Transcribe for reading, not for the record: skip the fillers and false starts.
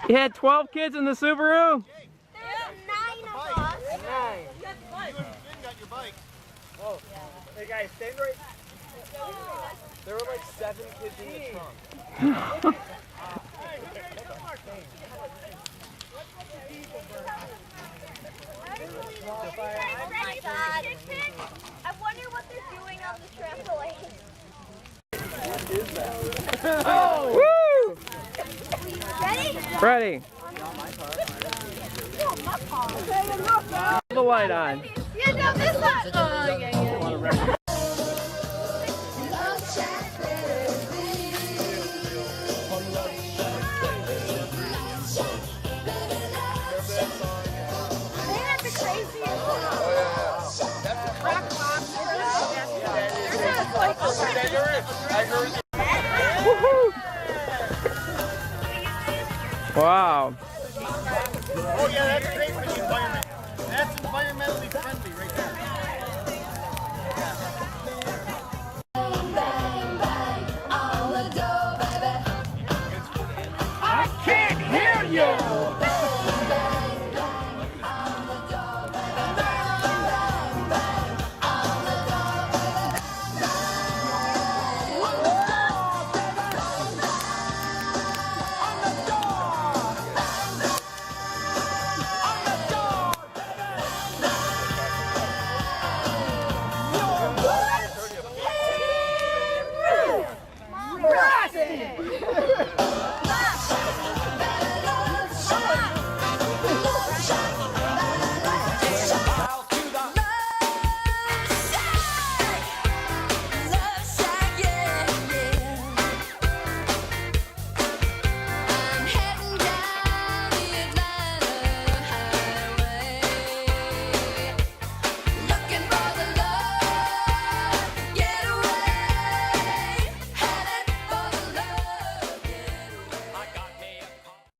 You had 12 kids in the Subaru? There's 9 of us. 9. You got your bike. Oh, hey guys, stand right. There were like 7 kids in the trunk. Oh my God. I wonder what they're doing on the trampoline. Oh! Woo! Ready? Ready. The light on. Yeah, no, this one. Oh, yeah, yeah. They had the craziest Wow. Oh yeah, that's great for the environment. That's environmentally friendly right there. I can't hear you!